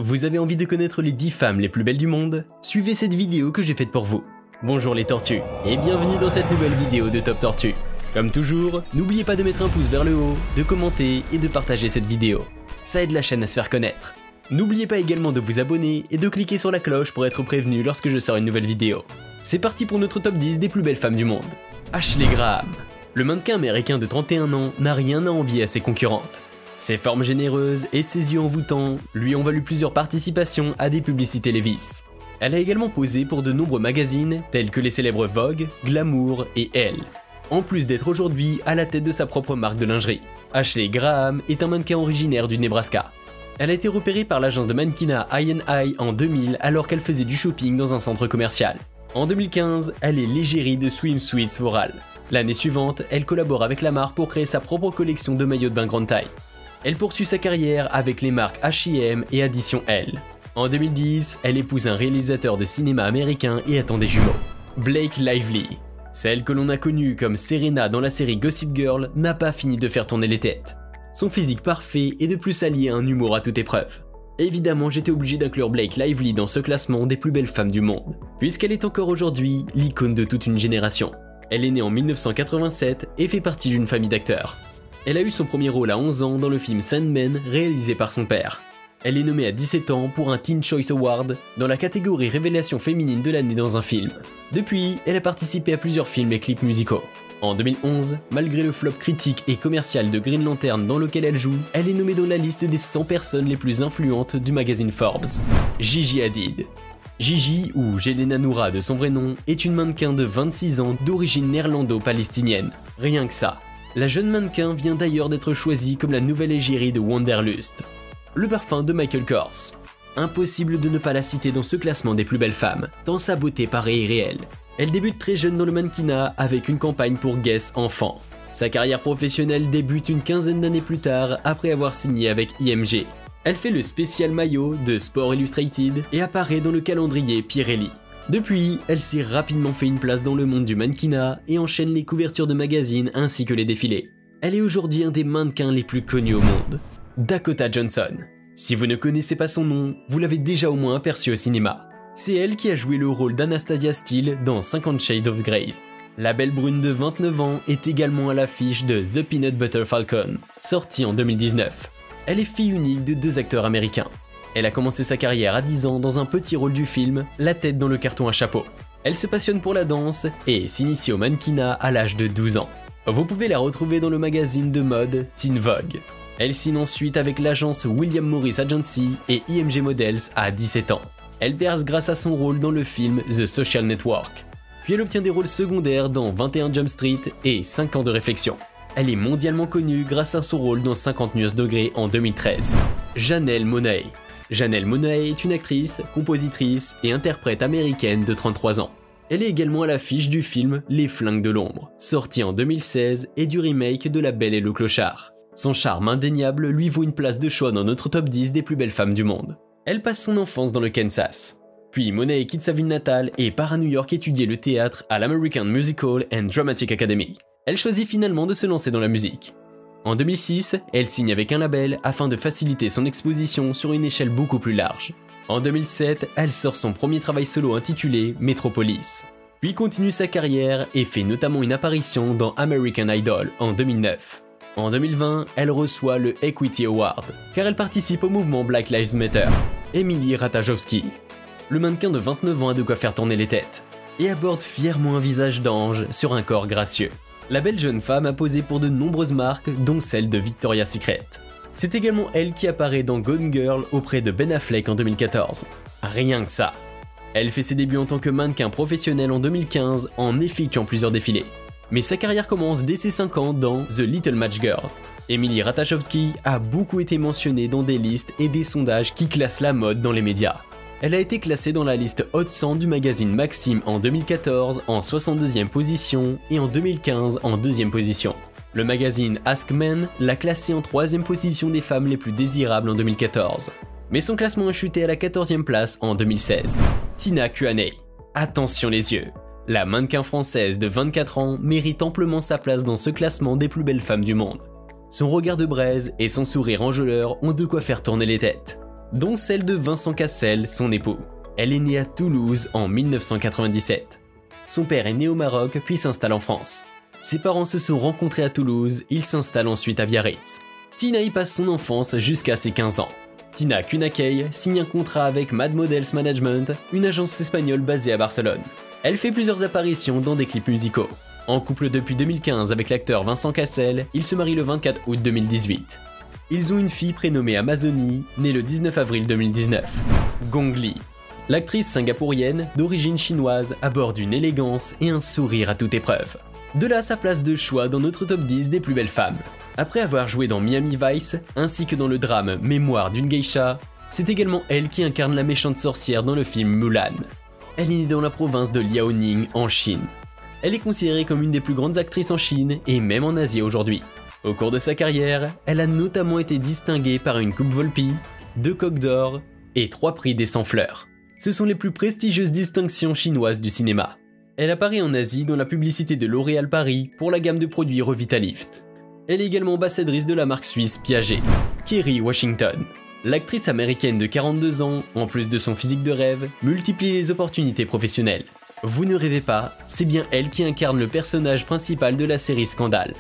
Vous avez envie de connaître les 10 femmes les plus belles du monde? Suivez cette vidéo que j'ai faite pour vous. Bonjour les tortues, et bienvenue dans cette nouvelle vidéo de Top Tortue. Comme toujours, n'oubliez pas de mettre un pouce vers le haut, de commenter et de partager cette vidéo. Ça aide la chaîne à se faire connaître. N'oubliez pas également de vous abonner et de cliquer sur la cloche pour être prévenu lorsque je sors une nouvelle vidéo. C'est parti pour notre top 10 des plus belles femmes du monde. Ashley Graham. Le mannequin américain de 31 ans n'a rien à envier à ses concurrentes. Ses formes généreuses et ses yeux envoûtants lui ont valu plusieurs participations à des publicités Levi's. Elle a également posé pour de nombreux magazines tels que les célèbres Vogue, Glamour et Elle. En plus d'être aujourd'hui à la tête de sa propre marque de lingerie. Ashley Graham est un mannequin originaire du Nebraska. Elle a été repérée par l'agence de mannequinat I&I en 2000 alors qu'elle faisait du shopping dans un centre commercial. En 2015, elle est l'égérie de Swimsuits Voral. L'année suivante, elle collabore avec la marque pour créer sa propre collection de maillots de bain grande taille. Elle poursuit sa carrière avec les marques H&M et Addition L. En 2010, elle épouse un réalisateur de cinéma américain et attend des jumeaux. Blake Lively. Celle que l'on a connue comme Serena dans la série Gossip Girl n'a pas fini de faire tourner les têtes. Son physique parfait est de plus allié à un humour à toute épreuve. Évidemment, j'étais obligé d'inclure Blake Lively dans ce classement des plus belles femmes du monde, puisqu'elle est encore aujourd'hui l'icône de toute une génération. Elle est née en 1987 et fait partie d'une famille d'acteurs. Elle a eu son premier rôle à 11 ans dans le film Sandman réalisé par son père. Elle est nommée à 17 ans pour un Teen Choice Award dans la catégorie Révélation féminine de l'année dans un film. Depuis, elle a participé à plusieurs films et clips musicaux. En 2011, malgré le flop critique et commercial de Green Lantern dans lequel elle joue, elle est nommée dans la liste des 100 personnes les plus influentes du magazine Forbes. Gigi Hadid. Gigi, ou Jelena Noura de son vrai nom, est une mannequin de 26 ans d'origine néerlando-palestinienne. Rien que ça. La jeune mannequin vient d'ailleurs d'être choisie comme la nouvelle égérie de Wanderlust, le parfum de Michael Kors. Impossible de ne pas la citer dans ce classement des plus belles femmes, tant sa beauté paraît irréelle. Elle débute très jeune dans le mannequinat avec une campagne pour Guess enfant. Sa carrière professionnelle débute une quinzaine d'années plus tard après avoir signé avec IMG. Elle fait le spécial maillot de Sport Illustrated et apparaît dans le calendrier Pirelli. Depuis, elle s'est rapidement fait une place dans le monde du mannequinat et enchaîne les couvertures de magazines ainsi que les défilés. Elle est aujourd'hui un des mannequins les plus connus au monde. Dakota Johnson. Si vous ne connaissez pas son nom, vous l'avez déjà au moins aperçu au cinéma. C'est elle qui a joué le rôle d'Anastasia Steele dans 50 Shades of Grey. La belle brune de 29 ans est également à l'affiche de The Peanut Butter Falcon, sorti en 2019. Elle est fille unique de 2 acteurs américains. Elle a commencé sa carrière à 10 ans dans un petit rôle du film La tête dans le carton à chapeau. Elle se passionne pour la danse et s'initie au mannequinat à l'âge de 12 ans. Vous pouvez la retrouver dans le magazine de mode Teen Vogue. Elle signe ensuite avec l'agence William Morris Agency et IMG Models à 17 ans. Elle perce grâce à son rôle dans le film The Social Network. Puis elle obtient des rôles secondaires dans 21 Jump Street et 5 ans de réflexion. Elle est mondialement connue grâce à son rôle dans 50 Nuances Degrés en 2013. Janelle Monáe. Janelle Monáe est une actrice, compositrice et interprète américaine de 33 ans. Elle est également à l'affiche du film Les Flingues de l'ombre, sorti en 2016 et du remake de La Belle et le Clochard. Son charme indéniable lui vaut une place de choix dans notre top 10 des plus belles femmes du monde. Elle passe son enfance dans le Kansas. Puis Monáe quitte sa ville natale et part à New York étudier le théâtre à l'American Musical and Dramatic Academy. Elle choisit finalement de se lancer dans la musique. En 2006, elle signe avec un label afin de faciliter son exposition sur une échelle beaucoup plus large. En 2007, elle sort son premier travail solo intitulé Metropolis. Puis continue sa carrière et fait notamment une apparition dans American Idol en 2009. En 2020, elle reçoit le Equity Award, car elle participe au mouvement Black Lives Matter. Emily Ratajkowski. Le mannequin de 29 ans a de quoi faire tourner les têtes, et aborde fièrement un visage d'ange sur un corps gracieux. La belle jeune femme a posé pour de nombreuses marques, dont celle de Victoria's Secret. C'est également elle qui apparaît dans Gone Girl auprès de Ben Affleck en 2014. Rien que ça. Elle fait ses débuts en tant que mannequin professionnel en 2015 en effectuant plusieurs défilés. Mais sa carrière commence dès ses 5 ans dans The Little Match Girl. Emily Ratajkowski a beaucoup été mentionnée dans des listes et des sondages qui classent la mode dans les médias. Elle a été classée dans la liste Hot 100 du magazine Maxim en 2014 en 62e position et en 2015 en 2e position. Le magazine Ask Men l'a classée en 3e position des femmes les plus désirables en 2014. Mais son classement a chuté à la 14e place en 2016. Tina Kuanei. Attention les yeux. La mannequin française de 24 ans mérite amplement sa place dans ce classement des plus belles femmes du monde. Son regard de braise et son sourire enjôleur ont de quoi faire tourner les têtes. dont celle de Vincent Cassel, son époux. Elle est née à Toulouse en 1997. Son père est né au Maroc puis s'installe en France. Ses parents se sont rencontrés à Toulouse, ils s'installent ensuite à Biarritz. Tina y passe son enfance jusqu'à ses 15 ans. Tina Cunacay signe un contrat avec Mad Models Management, une agence espagnole basée à Barcelone. Elle fait plusieurs apparitions dans des clips musicaux. En couple depuis 2015 avec l'acteur Vincent Cassel, ils se marient le 24 août 2018. Ils ont une fille prénommée Amazonie, née le 19 avril 2019. Gong Li. L'actrice singapourienne, d'origine chinoise, aborde une élégance et un sourire à toute épreuve. De là sa place de choix dans notre top 10 des plus belles femmes. Après avoir joué dans Miami Vice, ainsi que dans le drame Mémoire d'une geisha, c'est également elle qui incarne la méchante sorcière dans le film Mulan. Elle est née dans la province de Liaoning en Chine. Elle est considérée comme une des plus grandes actrices en Chine et même en Asie aujourd'hui. Au cours de sa carrière, elle a notamment été distinguée par une Coupe Volpi, 2 Coques d'Or et 3 prix des 100 fleurs. Ce sont les plus prestigieuses distinctions chinoises du cinéma. Elle apparaît en Asie dans la publicité de L'Oréal Paris pour la gamme de produits Revitalift. Elle est également ambassadrice de la marque suisse Piaget. Kerry Washington. L'actrice américaine de 42 ans, en plus de son physique de rêve, multiplie les opportunités professionnelles. Vous ne rêvez pas, c'est bien elle qui incarne le personnage principal de la série Scandale,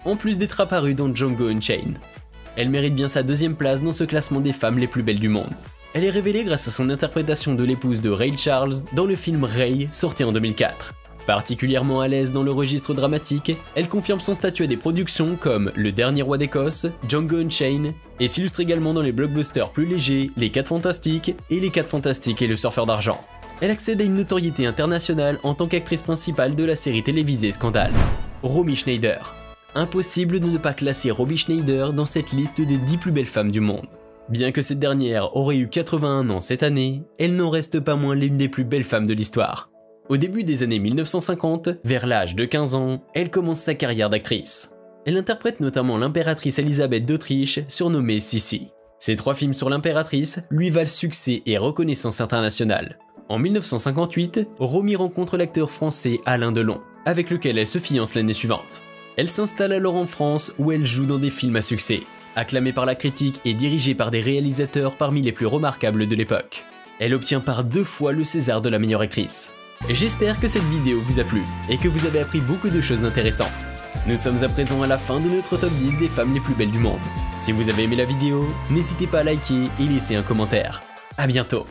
en plus d'être apparue dans Django Unchained. Elle mérite bien sa 2e place dans ce classement des femmes les plus belles du monde. Elle est révélée grâce à son interprétation de l'épouse de Ray Charles dans le film Ray, sorti en 2004. Particulièrement à l'aise dans le registre dramatique, elle confirme son statut à des productions comme Le Dernier Roi d'Écosse, Django Unchained, et s'illustre également dans les blockbusters plus légers Les 4 Fantastiques et Les 4 Fantastiques et Le Surfeur d'Argent. Elle accède à une notoriété internationale en tant qu'actrice principale de la série télévisée Scandale. Romy Schneider. Impossible de ne pas classer Romy Schneider dans cette liste des 10 plus belles femmes du monde. Bien que cette dernière aurait eu 81 ans cette année, elle n'en reste pas moins l'une des plus belles femmes de l'histoire. Au début des années 1950, vers l'âge de 15 ans, elle commence sa carrière d'actrice. Elle interprète notamment l'impératrice Elisabeth d'Autriche, surnommée Sissi. Ses 3 films sur l'impératrice lui valent succès et reconnaissance internationale. En 1958, Romy rencontre l'acteur français Alain Delon, avec lequel elle se fiance l'année suivante. Elle s'installe alors en France où elle joue dans des films à succès, acclamée par la critique et dirigée par des réalisateurs parmi les plus remarquables de l'époque. Elle obtient par 2 fois le César de la meilleure actrice. J'espère que cette vidéo vous a plu et que vous avez appris beaucoup de choses intéressantes. Nous sommes à présent à la fin de notre top 10 des femmes les plus belles du monde. Si vous avez aimé la vidéo, n'hésitez pas à liker et laisser un commentaire. A bientôt.